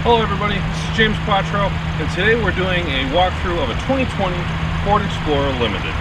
Hello everybody, this is James Quattro, and today we're doing a walkthrough of a 2020 Ford Explorer Limited.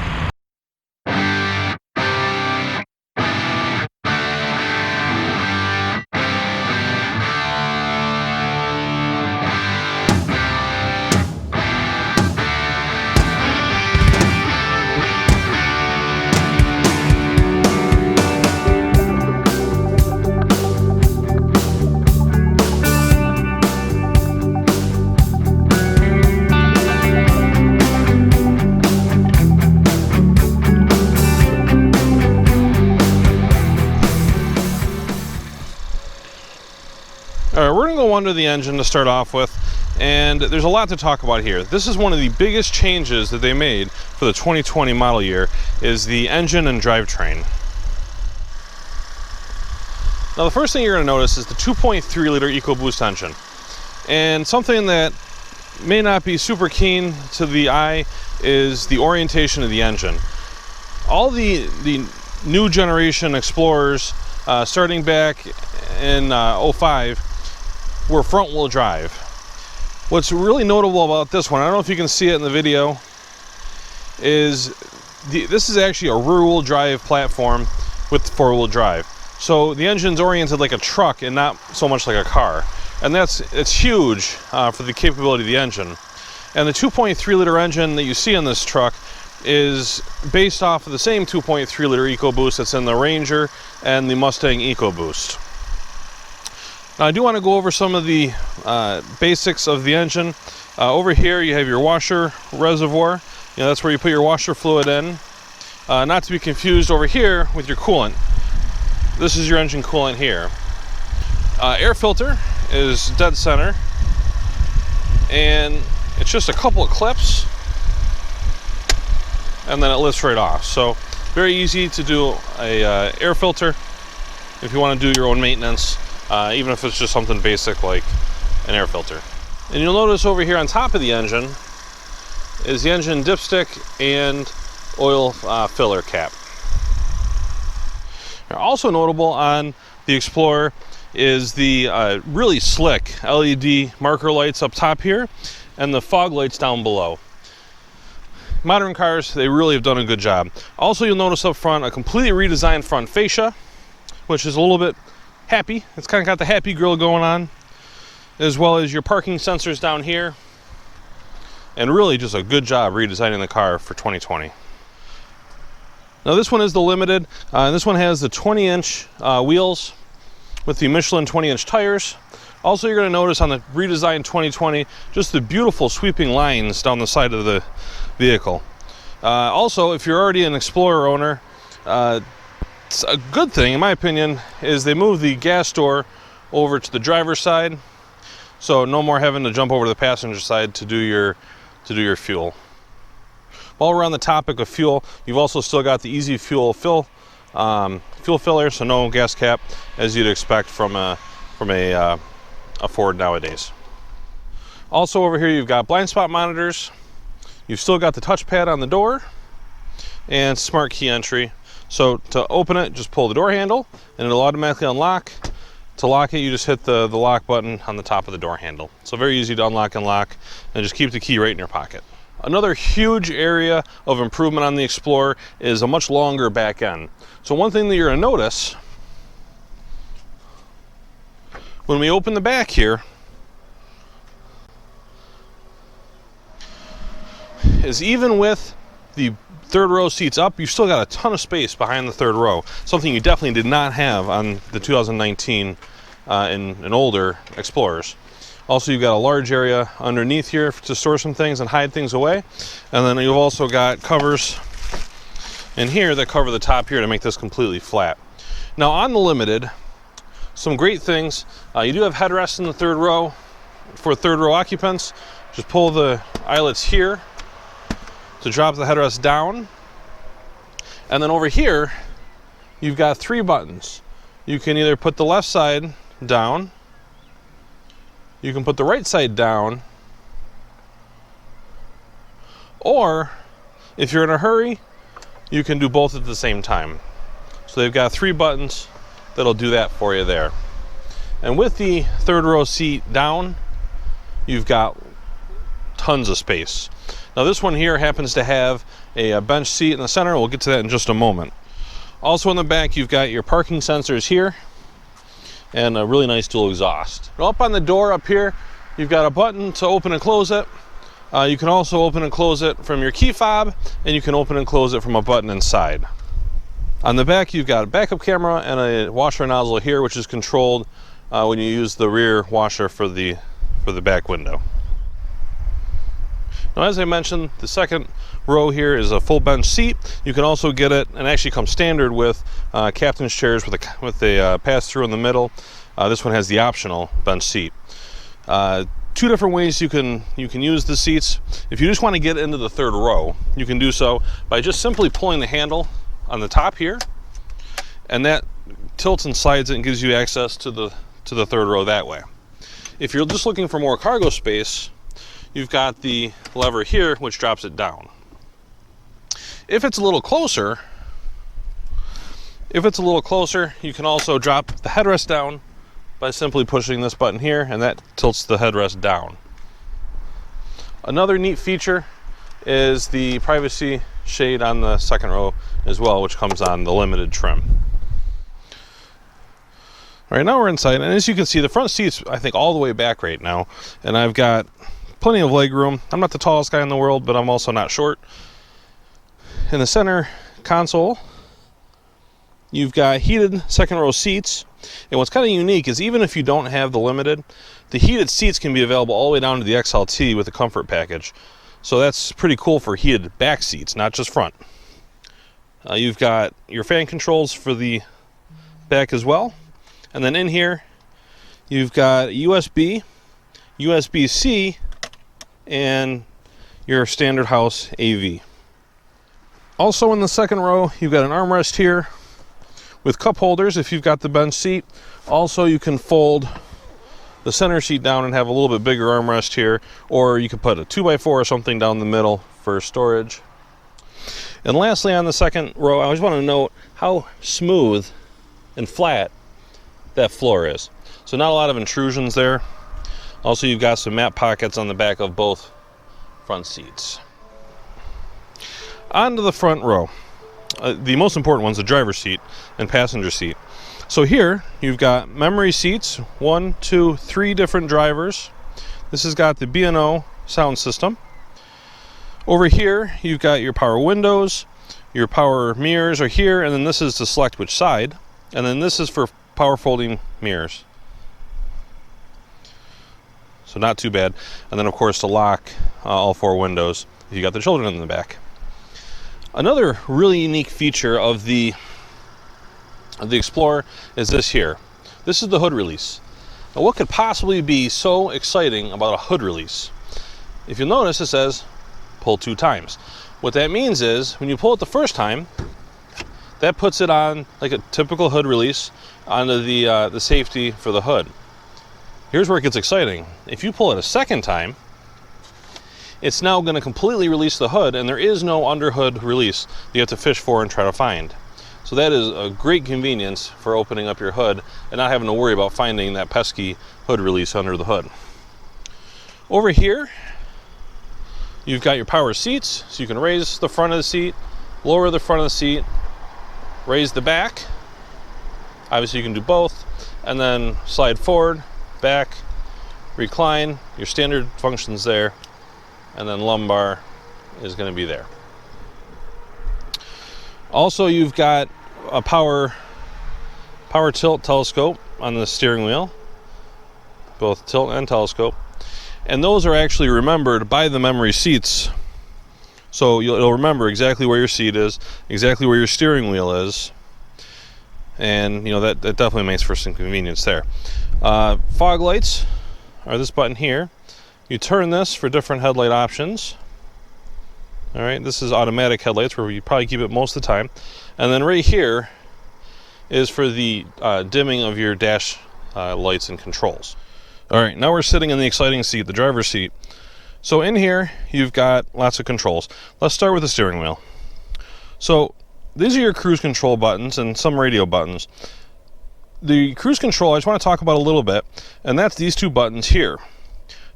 Alright, we're going to go under the engine to start off with, and there's a lot to talk about here. This is one of the biggest changes that they made for the 2020 model year, is the engine and drivetrain. Now the first thing you're going to notice is the 2.3 liter EcoBoost engine. And something that may not be super keen to the eye is the orientation of the engine. All the new generation Explorers, starting back in 05, were front-wheel drive. What's really notable about this one, I don't know if you can see it in the video, is this is actually a rear-wheel drive platform with four-wheel drive. So the engine's oriented like a truck and not so much like a car. And it's huge for the capability of the engine. And the 2.3 liter engine that you see in this truck is based off of the same 2.3 liter EcoBoost that's in the Ranger and the Mustang EcoBoost. Now I do want to go over some of the basics of the engine. Over here you have your washer reservoir. That's where you put your washer fluid in. Not to be confused over here with your coolant. This is your engine coolant here. Air filter is dead center. And it's just a couple of clips. And then it lifts right off. So very easy to do a air filter if you want to do your own maintenance. Even if it's just something basic like an air filter. And you'll notice over here on top of the engine is the engine dipstick and oil filler cap. Now, also notable on the Explorer is the really slick LED marker lights up top here and the fog lights down below. Modern cars, they really have done a good job. Also, you'll notice up front a completely redesigned front fascia, which is a little bit happy. It's kind of got the happy grill going on, as well as your parking sensors down here, and really just a good job redesigning the car for 2020. Now this one is the Limited, and this one has the 20-inch wheels with the Michelin 20-inch tires. Also, you're going to notice on the redesigned 2020 just the beautiful sweeping lines down the side of the vehicle. Also, if you're already an Explorer owner, a good thing, in my opinion, is they moved the gas door over to the driver's side, so no more having to jump over to the passenger side to do your fuel. While we're on the topic of fuel, you've also still got the easy fuel filler, so no gas cap, as you'd expect from a Ford nowadays. Also over here, you've got blind spot monitors. You've still got the touchpad on the door and smart key entry. So to open it, just pull the door handle and it'll automatically unlock. To lock it, you just hit the lock button on the top of the door handle. So very easy to unlock and lock, and just keep the key right in your pocket. Another huge area of improvement on the Explorer is a much longer back end. So one thing that you're going to notice when we open the back here is even with the third row seats up, you've still got a ton of space behind the third row. Something you definitely did not have on the 2019 and older Explorers. Also, you've got a large area underneath here to store some things and hide things away. And then you've also got covers in here that cover the top here to make this completely flat. Now on the Limited, some great things. You do have headrests in the third row for third row occupants. Just pull the eyelets here to drop the headrest down. And then over here, you've got 3 buttons. You can either put the left side down, you can put the right side down, or if you're in a hurry, you can do both at the same time. So they've got 3 buttons that'll do that for you there. And with the third row seat down, you've got tons of space. Now this one here happens to have a bench seat in the center. We'll get to that in just a moment. Also in the back, you've got your parking sensors here and a really nice dual exhaust. Now up on the door up here, you've got a button to open and close it. You can also open and close it from your key fob, and you can open and close it from a button inside. On the back, you've got a backup camera and a washer nozzle here, which is controlled when you use the rear washer for the back window. Now, as I mentioned, the second row here is a full bench seat. You can also get it, and actually comes standard with captain's chairs with a pass-through in the middle. This one has the optional bench seat. Two different ways you can use the seats. If you just want to get into the third row, you can do so by just simply pulling the handle on the top here, and that tilts and slides it and gives you access to the third row that way. If you're just looking for more cargo space, you've got the lever here, which drops it down. If it's a little closer, you can also drop the headrest down by simply pushing this button here, and that tilts the headrest down. Another neat feature is the privacy shade on the second row as well, which comes on the limited trim. All right, now we're inside, and as you can see, the front seat's, I think, all the way back right now, and I've got plenty of leg room. I'm not the tallest guy in the world, but I'm also not short. In the center console, you've got heated second row seats. And what's kind of unique is even if you don't have the limited, the heated seats can be available all the way down to the XLT with the comfort package. So that's pretty cool for heated back seats, not just front. You've got your fan controls for the back as well. And then in here, you've got USB, USB-C, and your standard house AV. Also in the second row, you've got an armrest here with cup holders if you've got the bench seat. Also, you can fold the center seat down and have a little bit bigger armrest here, or you could put a 2x4 or something down the middle for storage. And lastly, on the second row, I just want to note how smooth and flat that floor is. So not a lot of intrusions there. Also, you've got some mat pockets on the back of both front seats. On to the front row. The most important one's the driver's seat and passenger seat. So here you've got memory seats, 1, 2, 3 different drivers. This has got the B&O sound system. Over here you've got your power windows, your power mirrors are here, and then this is to select which side, and then this is for power folding mirrors. So not too bad. And then of course to lock all 4 windows if you got the children in the back. Another really unique feature of the Explorer is this here. This is the hood release. Now, what could possibly be so exciting about a hood release? If you'll notice, it says pull 2 times. What that means is when you pull it the first time, that puts it on like a typical hood release onto the safety for the hood. Here's where it gets exciting. If you pull it a second time, it's now going to completely release the hood, and there is no underhood release that you have to fish for and try to find. So that is a great convenience for opening up your hood and not having to worry about finding that pesky hood release under the hood. Over here, you've got your power seats, so you can raise the front of the seat, lower the front of the seat, raise the back. Obviously you can do both, and then slide forward, back, recline, your standard functions there, and then lumbar is going to be there. Also, you've got a power tilt telescope on the steering wheel, both tilt and telescope, and those are actually remembered by the memory seats. So it'll remember exactly where your seat is, exactly where your steering wheel is, and that definitely makes for some convenience there. Fog lights are this button here. You turn this for different headlight options. All right, this is automatic headlights where you probably keep it most of the time. And then right here is for the dimming of your dash lights and controls. All right, now we're sitting in the exciting seat, the driver's seat. So in here, you've got lots of controls. Let's start with the steering wheel. So these are your cruise control buttons and some radio buttons. The cruise control I just want to talk about a little bit, and that's these 2 buttons here.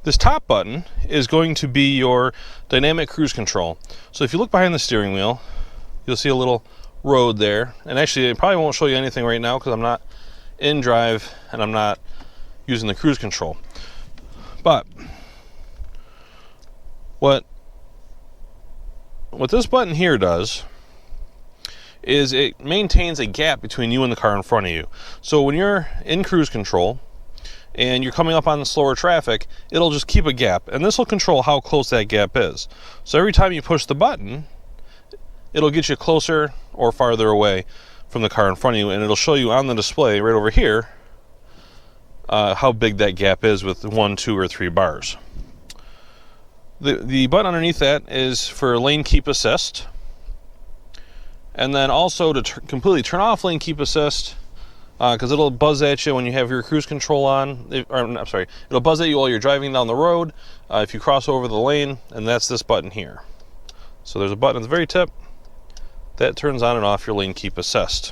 This top button is going to be your dynamic cruise control. So if you look behind the steering wheel, you'll see a little road there. And actually, it probably won't show you anything right now because I'm not in drive and I'm not using the cruise control. But what this button here does is it maintains a gap between you and the car in front of you. So when you're in cruise control and you're coming up on the slower traffic, it'll just keep a gap, and this will control how close that gap is. So every time you push the button, it'll get you closer or farther away from the car in front of you, and it'll show you on the display right over here how big that gap is with 1, 2, or 3 bars. The button underneath that is for lane keep assist, and then also to completely turn off lane keep assist, because it'll buzz at you when you have your cruise control on. It'll buzz at you while you're driving down the road if you cross over the lane, and that's this button here. So there's a button at the very tip that turns on and off your lane keep assist.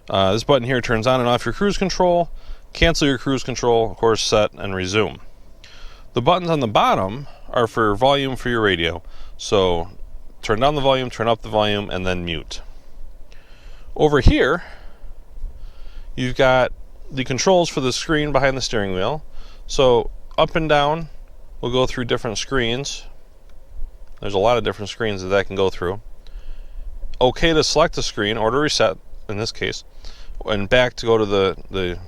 This button here turns on and off your cruise control, cancel your cruise control, of course, set and resume. The buttons on the bottom are for volume for your radio. So turn down the volume, turn up the volume, and then mute. Over here, you've got the controls for the screen behind the steering wheel. So up and down will go through different screens. There's a lot of different screens that can go through. OK to select the screen, or to reset in this case, and back to go to the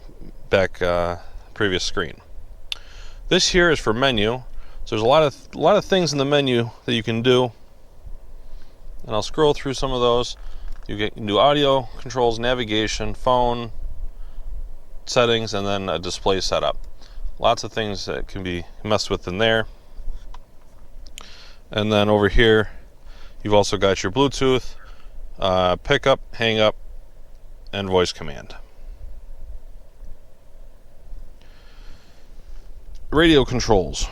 previous screen. This here is for menu. So there's a lot of things in the menu that you can do, and I'll scroll through some of those. You can do audio controls, navigation, phone, settings, and then a display setup. Lots of things that can be messed with in there. And then over here, you've also got your Bluetooth, pickup, hang up, and voice command. Radio controls.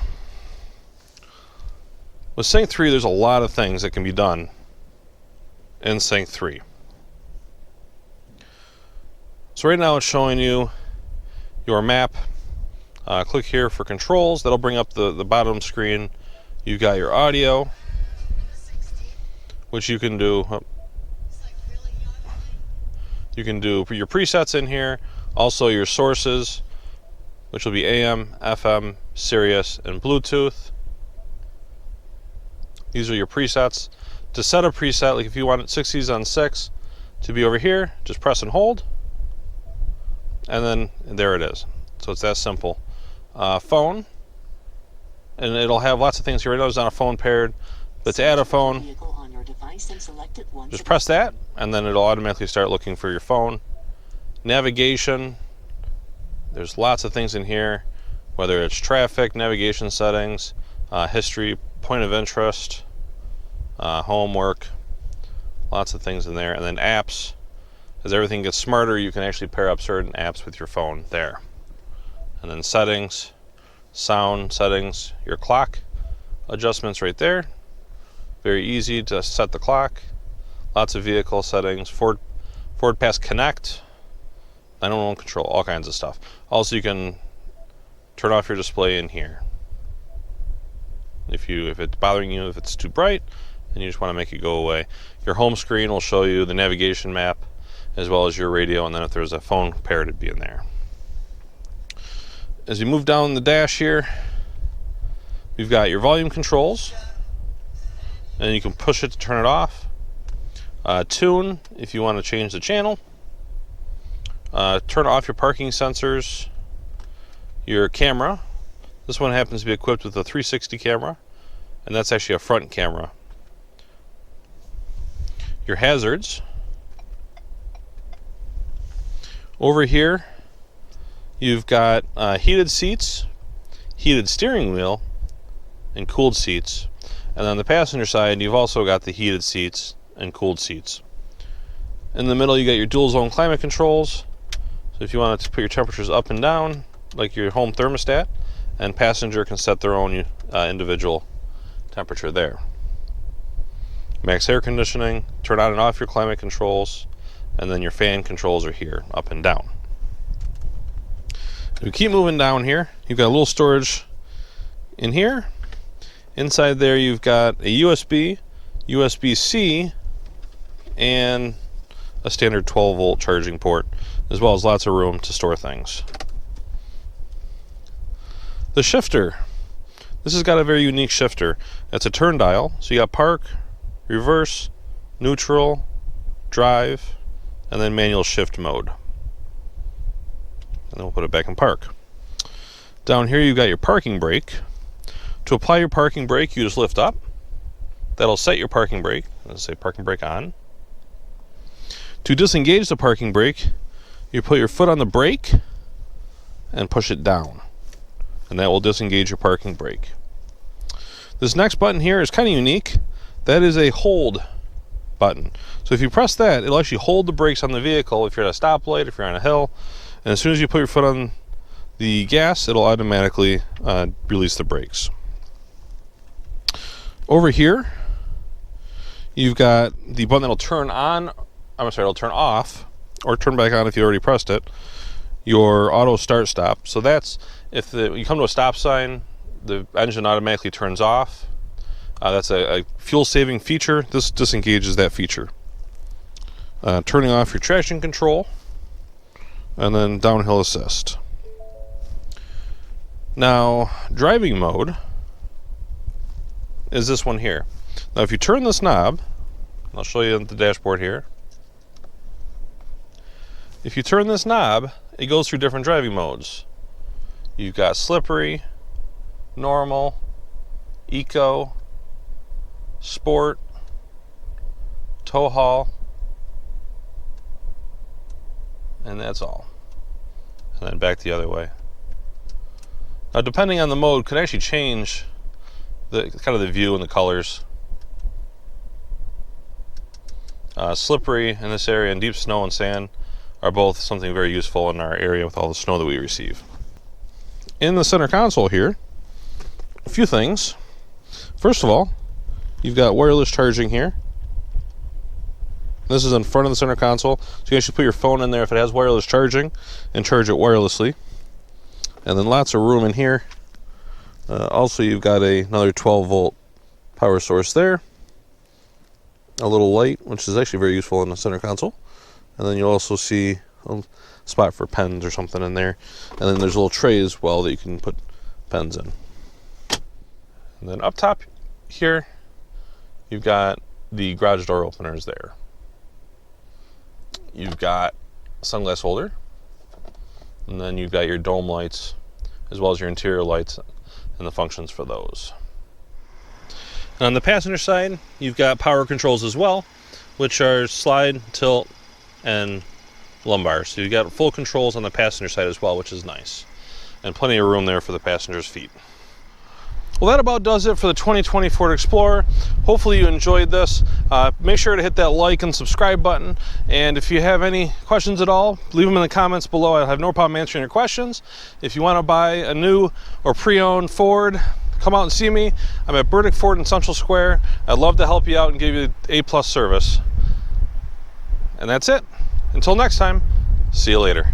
With Sync 3, there's a lot of things that can be done in Sync 3. So right now it's showing you your map. Click here for controls. That'll bring up the bottom screen. You've got your audio, which you can do. You can do your presets in here. Also your sources, which will be AM, FM, Sirius, and Bluetooth. These are your presets. To set a preset, like if you want 60s on 6 to be over here, just press and hold, and then there it is. So it's that simple. Phone, and it'll have lots of things here. Right now there's not a phone paired, but to add a phone, just press that, and then it'll automatically start looking for your phone. Navigation, there's lots of things in here, whether it's traffic, navigation settings, history, point of interest, homework, lots of things in there. And then apps. As everything gets smarter, you can actually pair up certain apps with your phone there. And then settings, sound settings, your clock adjustments right there. Very easy to set the clock. Lots of vehicle settings, Ford Pass Connect, 911 control, all kinds of stuff. Also, you can turn off your display in here. If it's bothering you, if it's too bright, and you just want to make it go away. Your home screen will show you the navigation map as well as your radio, and then if there's a phone paired, it'd be in there. As you move down the dash here, you've got your volume controls, and you can push it to turn it off. Tune, if you want to change the channel. Turn off your parking sensors. Your camera. This one happens to be equipped with a 360 camera, and that's actually a front camera. Your hazards. Over here, you've got heated seats, heated steering wheel, and cooled seats. And on the passenger side, you've also got the heated seats and cooled seats. In the middle, you got your dual zone climate controls. So if you wanted to put your temperatures up and down, like your home thermostat, and passenger can set their own individual temperature there. Max air conditioning, turn on and off your climate controls, and then your fan controls are here, up and down. We keep moving down here. You've got a little storage in here. Inside there you've got a USB, USB-C, and a standard 12-volt charging port, as well as lots of room to store things. The shifter. This has got a very unique shifter. It's a turn dial, so you got park, reverse, neutral, drive, and then manual shift mode. And then we'll put it back in park. Down here you've got your parking brake. To apply your parking brake, you just lift up. That'll set your parking brake. Let's say parking brake on. To disengage the parking brake, you put your foot on the brake and push it down, and that will disengage your parking brake. This next button here is kind of unique. That is a hold button. So if you press that, it'll actually hold the brakes on the vehicle if you're at a stoplight, if you're on a hill, and as soon as you put your foot on the gas, it'll automatically release the brakes. Over here, you've got the button that'll turn on, it'll turn off, or turn back on if you already pressed it, your auto start stop. So that's if you come to a stop sign, the engine automatically turns off. That's a fuel saving feature. This disengages that feature. Turning off your traction control, and then downhill assist. Now, driving mode is this one here. Now if you turn this knob, I'll show you on the dashboard here. If you turn this knob, it goes through different driving modes. You've got slippery, normal, eco, sport, tow haul, and that's all. And then back the other way. Now depending on the mode, could actually change the kind of the view and the colors. Slippery in this area and deep snow and sand are both something very useful in our area with all the snow that we receive. In the center console here, a few things. First of all, you've got wireless charging here. This is in front of the center console, so you can actually put your phone in there if it has wireless charging and charge it wirelessly. And then lots of room in here. Also, you've got another 12-volt power source there. A little light, which is actually very useful in the center console. And then you'll also see a spot for pens or something in there. And then there's a little tray as well that you can put pens in. And then up top here, you've got the garage door openers there. You've got a sunglass holder. And then you've got your dome lights, as well as your interior lights and the functions for those. And on the passenger side, you've got power controls as well, which are slide, tilt, and lumbar. So you've got full controls on the passenger side as well, which is nice. And plenty of room there for the passenger's feet. Well, that about does it for the 2020 Ford Explorer. Hopefully you enjoyed this. Make sure to hit that like and subscribe button. And if you have any questions at all, leave them in the comments below. I'll have no problem answering your questions. If you want to buy a new or pre-owned Ford, come out and see me. I'm at Burdick Ford in Central Square. I'd love to help you out and give you A+ service. And that's it. Until next time, see you later.